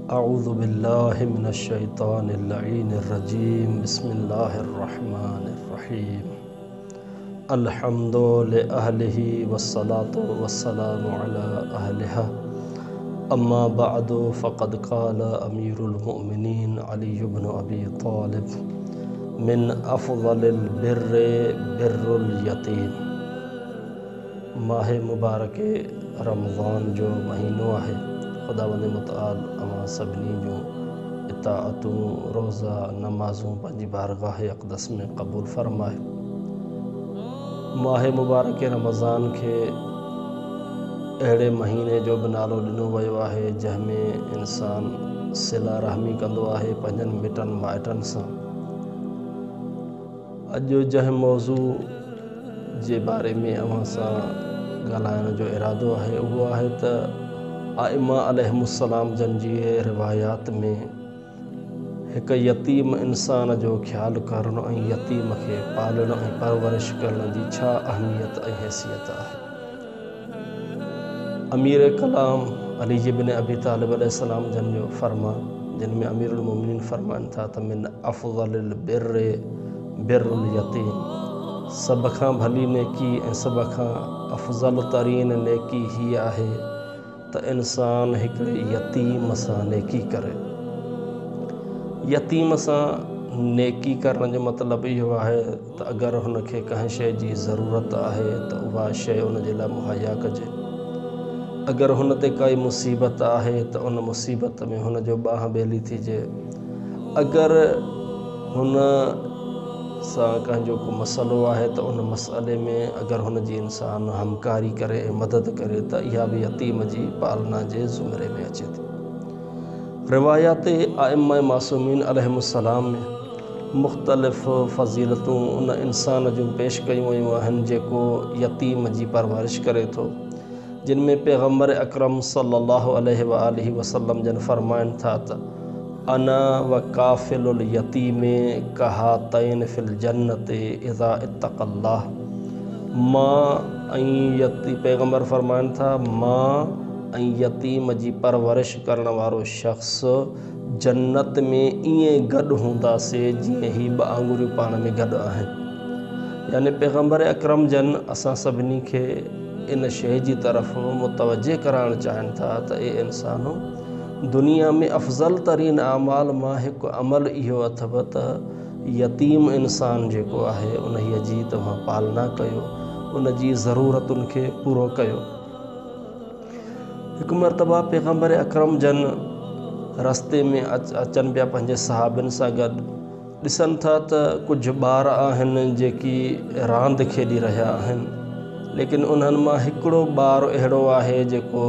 अऊज़ु बिल्लाहि मिनश्शैतानिर्रजीम बिस्मिल्लाहिर्रहमानिर्रहीम अल्हम्दु लिअहलिही वस्सलातु वस्सलामु अला अहलिहा अम्मा बअदु फ़क़द क़ाल अमीरुल मुअमिनीन अली इब्न अबी तालिब मिन अफ़ज़लिल बिर्रि बिर्रुल यतीम। माह मुबारक रमज़ान जो महीनो आहे, खुदावंद मुतआल अमां सभिनी जूं इताअतूं रोज़ा नमाज़ूं पंहिंजी बारगाह अक़दस में क़बूल फ़रमाए। माह मुबारक रमज़ान खे अहिड़े महीने जो बि नालो ॾिनो वियो आहे जंहिंमें इंसान सिला रहमी कंदो आहे पंहिंजनि मिटनि माइटनि सां। अॼु जंहिं मौज़ू जे बारे में अव्हां सां ॻाल्हाइण जो इरादो आहे उहो आहे त आइमा अलैहिमुस्सलाम जन जी रिवायात में हिकु यतीम इंसान जो ख़्यालु करणु ऐं यतीम खे पालणु ऐं परवरिश करण जी छा अहमियत ऐं हैसियत आहे। अमीर कलाम अली इब्न अबी तालिब अलैहिस्सलाम जन जो फरमान, जिन में अमीरुल मोमिनीन फरमाइनि था त मिन अफ़ज़लिल बिर्रि बिर्रुल यतीम, सभ खां भली नेकी ऐं सभ खां अफ़ज़ल तरीन नेकी हीअ आहे त इंसान हिकिड़े यतीम सां नेकी करे। यतीम सां नेकी करण जो मतिलबु इहो आहे त अगरि हुनखे कंहिं शइ जी ज़रूरत आहे त उहा शइ उन जे लाइ मुहैया कजे। अगरि हुन ते काई मुसीबत आहे त उन मुसीबत में हुन जो बाह बेली थिजे। अगरि हुन सां कंहिंजो को मसइलो आहे त उन मसइले में अगरि हुन जी इंसान हमकारी करे ऐं मदद करे त इहा बि यतीम जी पालना जे ज़ुमरे में अचे थी। रिवायात आइम्मा मासूमीन अलैहिमुस्सलाम में मुख़्तलिफ़ फ़ज़ीलतूं उन इंसान जूं पेश कयूं वयूं आहिनि जेको यतीम जी परवरिश करे थो, जिन में पैगम्बर अकरम सल्लल्लाहु अलैहि वआलिहि वसल्लम जन फरमाइनि था त अना व काफ़िलुल यतीमे कहातैन फ़िल जन्नति इज़ा इत्तक़ल्लाह। मां ऐं पैगम्बर फरमाइनि था मां ऐं यतीम जी परवरिश करण वारो शख़्स जन्नत में ईअं गॾु हूंदासीं जीअं ही ॿ आङुरियूं पाण में गॾु आहिनि। यानी पैगम्बर अकरम जन असां सभिनी खे इन शइ जी तरफ़ मुतवजे कराइणु चाहिनि था त ए इंसानो, दुनिया में अफ़ज़ल तरीन आमाल मां हिकु अमल इहो अथव त यतीम इंसान जेको आहे उन्हीअ जी तव्हां पालना कयो, उन जी ज़रूरतुनि खे पूरो कयो। हिकु मरतबा पैगम्बर अकरम जन रस्ते में अचनि पिया पंहिंजे सहाबनि सां गॾु। ॾिसनि था त कुझु ॿार आहिनि जेकी रांदि खेॾी रहिया आहिनि, लेकिन उन्हनि मां हिकिड़ो ॿारु अहिड़ो आहे जेको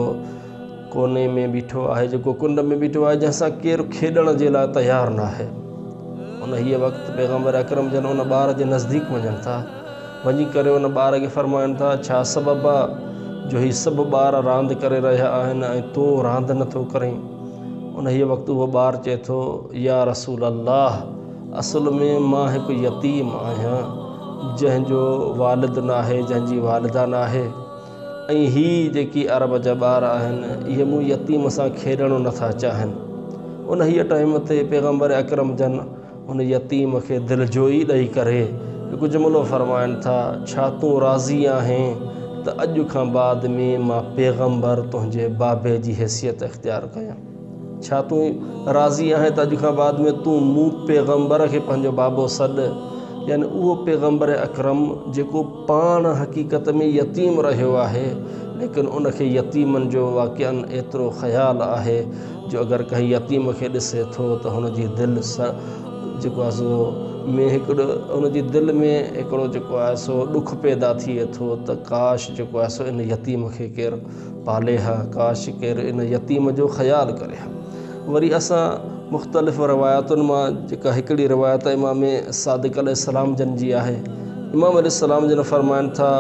कोने में बीठो आहे, जेको कुंड में बीठो आहे, जंहिंसां केरु खेॾण जे लाइ तयारु न आहे। उन हीअ वक़्तु पैगम्बर अकरम जन उन ॿार जे नज़दीक वञनि था, वञी करे उन ॿार खे फरमाइनि था छा सबबु आहे जो ही सभु ॿार रांदि करे रहिया आहिनि ऐं तूं रांदि नथो करीं। उन हीअ वक़्तु उहो ॿारु चए थो या रसूल अल्लाह, असुल में मां हिकु यतीम आहियां जंहिंजो वालिद न आहे, जंहिंजी वालिदा न आहे, ऐं ही जेकी अरब जा ॿार आहिनि इहे मूं यतीम सां खेॾणु नथा चाहिनि। उन हीअ टाइम ते पैगम्बर अकरम जन उन यतीम खे दिलजोई ॾेई करे हिकु जुमिलो फरमाइनि था, छा तूं राज़ी आहीं त अॼु खां बाद में मां पैगम्बर तुंहिंजे बाबे जी हैसियत इख़्तियार कयां? छा तूं राज़ी आहीं त अॼु खां बाद में तूं मूं पैगम्बर खे पंहिंजो बाबो सॾु? यानी उहो पैगम्बर अकरम जेको पाण हक़ीक़त में यतीम रहियो आहे, लेकिन उनखे यतीमनि जो वाक़िअनि एतिरो ख़्यालु आहे जो अगरि कंहिं यतीम खे ॾिसे थो त हुनजी दिलि जेको आहे सो में हिकिड़ो उनजी दिलि में हिकिड़ो जेको आहे सो ॾुखु पैदा थिए थो त काश जेको आहे सो इन यतीम खे केरु पाले हा, काश केरु इन यतीम जो ख़्यालु करे हा। वरी असां मुख़्तलिफ़ रिवायातुनि मां जेका हिकिड़ी रिवायत इमाम सादिक़ अलैहिस्सलाम जन जी आहे, इमाम अलैहिस्सलाम जन फरमाइनि था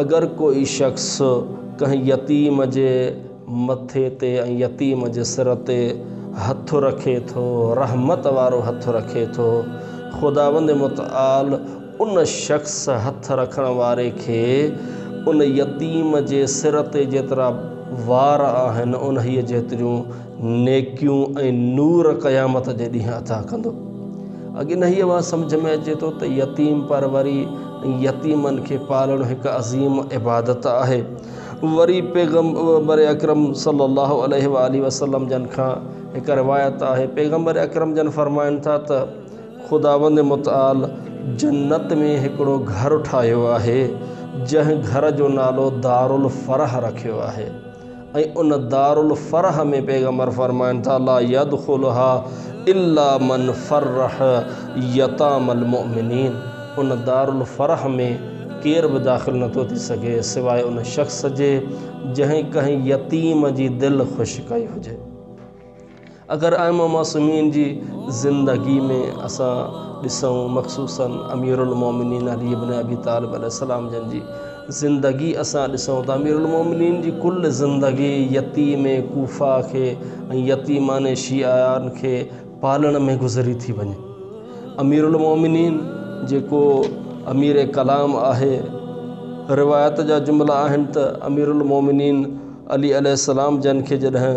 अगरि कोई शख़्स कंहिं यतीम जे मथे ते ऐं यतीम जे सिर ते हथु रखे थो, रहमत वारो हथु रखे थो, खुदावंद मुतआल उन शख़्स हथ रखण वारे खे उन यतीम जे सिर ते जेतिरा वार आहिनि उन्हीअ जेतिरियूं नेकियूं ऐं नूर क़यामत जे ॾींहुं अता कंदो। अॻे नहीअ मां सम्झ में अचे थो त यतीम परवरी यतीमनि खे पालणु हिकु अज़ीम इबादत आहे। वरी पैगम्बर अकरम सल्लल्लाहु अलैहि वसल्लम जन खां हिकु रिवायत आहे। पैगम्बर अकरम जन फरमाइनि था त ख़ुदावंद मुतआल जन्नत में हिकिड़ो घरु ठाहियो आहे जंहिं घर जो नालो दारुल फ़रह रखियो आहे ऐं उन दारुल फ़रह में पैगम्बर फरमाइनि था ला यदखुलहा इल्ला मन फ़र्रह यतामल मुमिनीन। उन दारुल फ़रह में केर बि दाख़िल नथो थी सघे सवाइ उन शख़्स जे जंहिं कंहिं यतीम जी दिलि ख़ुशि कई हुजे। अगरि आइमा मासूमीन जी ज़िंदगी में असां ॾिसूं मख़सूसन अमीरुल मोमिनीन अली इब्न अबी तालिब अलैहिस्सलाम जन जी ज़िंदगी असां ॾिसूं त अमीरुल मोमिनीन जी कुल ज़िंदगी यतीम कूफ़ा खे ऐं यतीमान शियान खे पालण में गुज़री थी वञे। अमीरुल मोमिनीन जेको अमीर कलाम आहे, रिवायत जा जुमला आहिनि त अमीरुल मोमिनीन अली अलैहिस्सलाम जन खे जॾहिं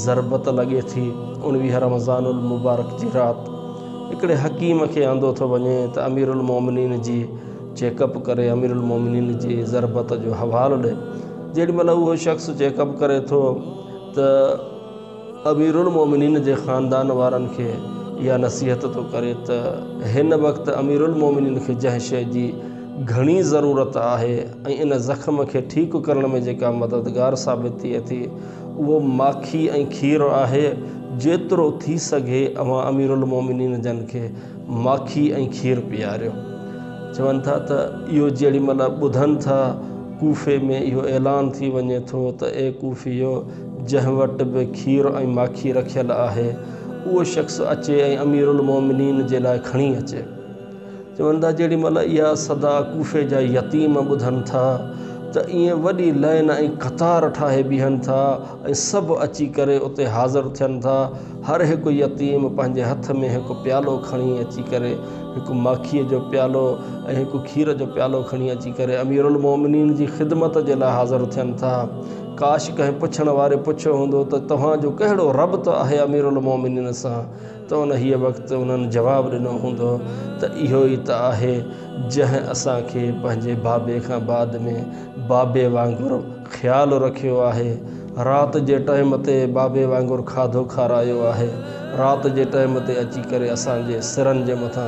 ज़रबत लॻे थी 19 रमज़ानुल मुबारक जी राति हिकिड़े हकीम खे आंदो थो वञे त अमीरुल मोमिनीन जी चेकअप करे, अमीरुल मोमिनीन जी ज़रबत जो हवालो ॾे। जेॾीमहिल उहो शख़्स चेकअप करे थो त अमीरुल मोमिनीन जे ख़ानदान वारनि खे इहा नसीहत थो करे त हिन वक़्तु अमीरुल मोमिनीन खे जंहिं शइ जी घणी ज़रूरत आहे ऐं इन ज़ख़्म खे ठीकु करण में जेका मददगार साबित थिए थी उहो माखी ऐं खीरु आहे। जेतिरो थी सघे अवां अमीरुल मोमिनीन जन खे माखी ऐं खीरु पीआरियो। चवनि था त इहो जेॾीमहिल ॿुधनि था कूफ़े में इहो ऐलान थी वञे थो त ए कूफ़ियो जंहिं वटि बि खीरु ऐं माखी रखियलु आहे उहो शख़्स अचे ऐं अमीरुल मोमिनीन जे लाइ खणी अचे। चवनि था जेॾीमहिल इहा सदा कूफ़े जा यतीम ॿुधनि था त ईअं वॾी लाइन ऐं क़तार ठाहे बीहनि था ऐं सभु अची करे उते हाज़िर थियनि था। हर हिकु यतीम पंहिंजे हथ में हिकु प्यालो खणी अची करे, हिकु माखीअ जो प्यालो ऐं हिकु खीर जो प्यालो खणी अची करे अमीरुल मोमिनीन जी ख़िदमत जे लाइ हाज़िर थियनि था। काश कंहिं पुछण वारे पुछियो हूंदो त तव्हांजो कहिड़ो रब्त आहे अमीरुल मोमिनीन सां त उन हीअ वक़्तु उन्हनि जवाबु ॾिनो हूंदो त इहो ई त आहे जंहिं असांखे पंहिंजे बाबे खां बाद में बाबे वांगुरु ख़्यालु रखियो आहे। राति जे टाइम ते बाबे वांगुरु खाधो खारायो आहे। राति जे टाइम ते अची करे असांजे सिरनि जे मथां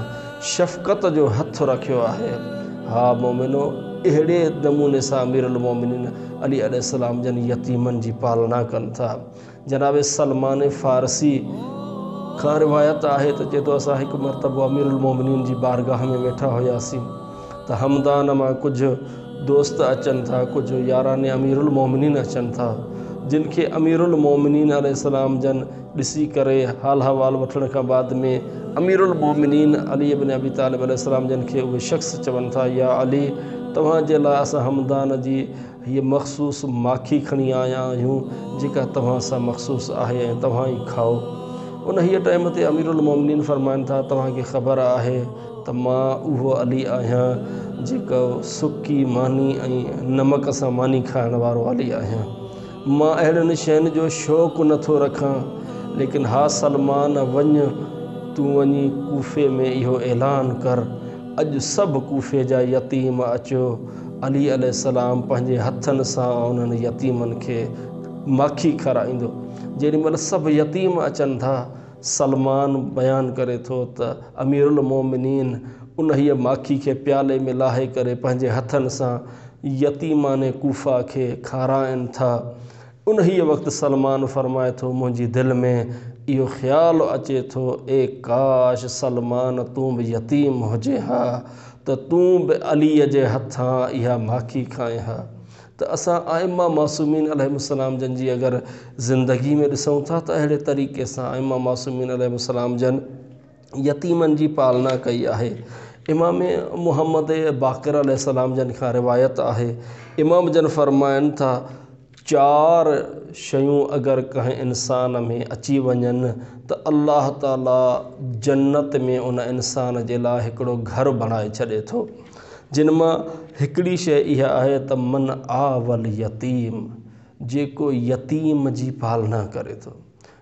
शफ़क़त जो हथु रखियो आहे। हा मोमिनो, अहिड़े नमूने सां अमीरुल मोमिनीन अली अलैहिस्सलाम जन यतीमनि जी पालना कनि था। जनाब सलमान फ़ारसी खां रिवायत आहे त चए थो असां हिकु मरतबो अमीरुल मोमिनीन जी बारगाह में वेठा हुआसीं त हमदान मां कुझु दोस्त अचनि था, कुझु याराने अमीरुल मोमिनीन अचनि था जिन खे अमीरुल मोमिनीन अलैहिस्सलाम जन ॾिसी करे हाल हवाल वठण खां बाद में अमीरुल मोमिनीन अली इब्न अबी तालिब अलैहिस्सलाम जन खे उहे शख़्स चवनि था या अली तव्हांजे लाइ असां हमदान जी हीअ मख़सूस माखी खणी आया आहियूं जेका तव्हां सां मख़सूस आहे ऐं तव्हां ई खाओ। उन हीअ टाइम ते अमीरुल मोमिनीन फरमाइनि था तव्हांखे ख़बर आहे त मां उहो अली आहियां जेको सुकी मानी ऐं नमक सां मानी खाइण वारो अली आहियां। मां अहिड़ियुनि शयुनि जो शौक़ु नथो रखां, लेकिन हा सलमान वञ तूं वञी कूफ़े में इहो ऐलान कर अॼु सभु कूफ़े जा यतीम अचो, अली अलैहिस्सलाम पंहिंजे हथनि सां उन्हनि यतीमनि खे माखी खाराईंदो। जेॾीमहिल सभु यतीम अचनि था सलमान बयानु करे थो त अमीरुल मोमिनीन उन हीअ माखी खे प्याले में लाहे करे पंहिंजे हथनि सां यतीमान कूफ़ा खे खाराइनि था। उन हीअ वक़्तु सलमान फरमाए थो मुंहिंजी दिलि में इहो ख़्यालु अचे थो ए काश सलमान तूं बि यतीम हुजे हा त तूं बि अलीअ जे हथां इहा माखी खाए हा। त असां आइमा मासूमीन अलैहिस्सलाम जन जी अगरि ज़िंदगी में ॾिसूं था त अहिड़े तरीक़े सां आइमा मासूमीन अलैहिस्सलाम जन यतीमनि जी पालना कई आहे। इमाम मुहम्मद बाक़िर अलैहिस्सलाम जन खां रिवायत आहे, इमाम जन फरमाइनि था 4 शयूं अगरि कंहिं इंसान में अची वञनि त अल्लाह ताला जन्नत में उन इंसान जे लाइ हिकिड़ो घरु बणाए छॾे थो। जिन मां हिकिड़ी शइ इहा आहे त मन आवल यतीम, जेको यतीम जी पालना करे थो,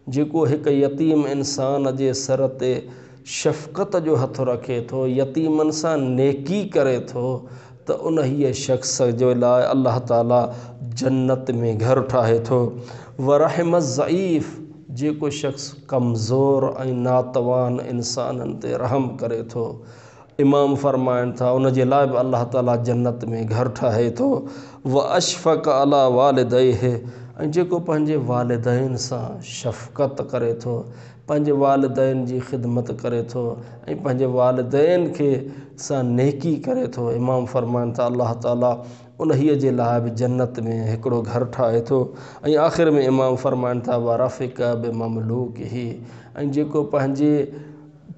जेको हिकु यतीम इंसान जे सर ते शफ़क़त जो हथ रखे थो, यतीमनि सां नेकी करे थो, त उन हीअ शख़्स जो लाइ अल्लाह ताला जन्नत में घर ठाहे थो। वरहम ज़ईफ़, जेको शख़्स कमज़ोर ऐं नातवान इंसाननि ते रहम करे थो, इमाम फरमाइनि था उन जे लाइ बि अल्लाह ताला जन्नत में घर ठाहे थो। व अशफ़क़ अला वालिदैहि, ऐं जेको पंहिंजे वालिदैन सां शफ़क़त करे थो, पंहिंजे वालिदैन जी ख़िदमत करे थो ऐं पंहिंजे वालिदैन खे सां नेकी करे थो, इमाम फरमाइनि था अल्लाह ताला उन हीअ जे लाइ बि जन्नत में हिकिड़ो घर ठाहे थो। ऐं आख़िर में इमाम फरमाइनि था वरफ़िक़ बि ममलूकिही, ऐं जेको पंहिंजे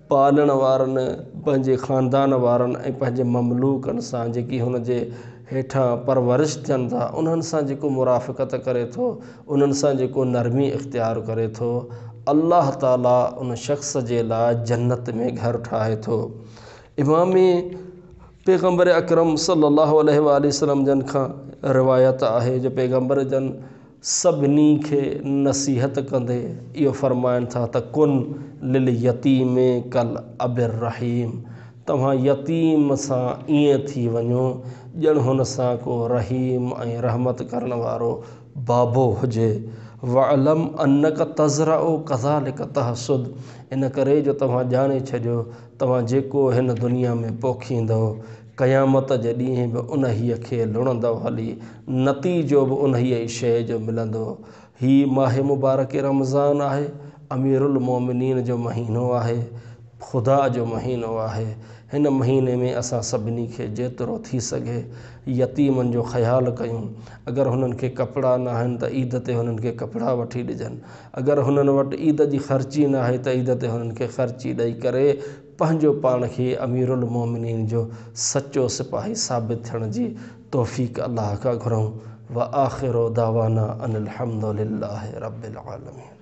पालण वारनि, पंहिंजे ख़ानदान वारनि ऐं पंहिंजे ममलूकनि सां जेकी हुन जे हेठां परवरिश थियनि था, उन्हनि सां जेको मुराफ़क़त करे थो, उन्हनि सां जेको नरमी इख़्तियार करे थो, अल्लाह ताला उन शख़्स जे लाइ जन्नत में घर ठाहे थो। इमामी पैगम्बर अकरम सल्लल्लाहु अलैहि वसल्लम जन खां रिवायत आहे जो पैगम्बर जन सभिनी खे नसीहत कंदे इहो फरमाइनि था त कुन लिल यतीम कल अबिर रहीम, तव्हां यतीम सां ईअं थी वञो ॼण हुन सां को रहीम ऐं रहमत करण वारो बाबो हुजे। वअलम अन्नक तज़रउ कज़ालिक तहसुद, इन करे जो तव्हां ॼाणे छॾियो तव्हां जेको हिन दुनिया में पोखींदव, क़यामत जे ॾींहुं बि उन हीअ खे लुणंदव हली, नतीजो बि उन हीअ शइ जो मिलंदो। ही माह मुबारक रमज़ान आहे, अमीरुल मोमिनीन जो महीनो आहे, ख़ुदा जो महीनो आहे। हिन महीने में असां सभिनी खे जेतिरो थी सघे यतीमनि जो ख़्यालु कयूं। अगरि हुननि खे कपिड़ा न आहिनि त ईद ते हुननि खे कपिड़ा वठी ॾिजनि, अगरि हुननि वटि ईद जी ख़र्ची न आहे त ईद ते हुननि खे ख़र्ची ॾेई करे पंहिंजो पाण खे अमीरुल मोमिनीन जो सचो सिपाही साबित थियण जी तौफ़ीक़ अल्लाह खां घुरऊं। व आख़िरु दावाना अनिल हम्दुलिल्लाहि रब्बिल आलमीन।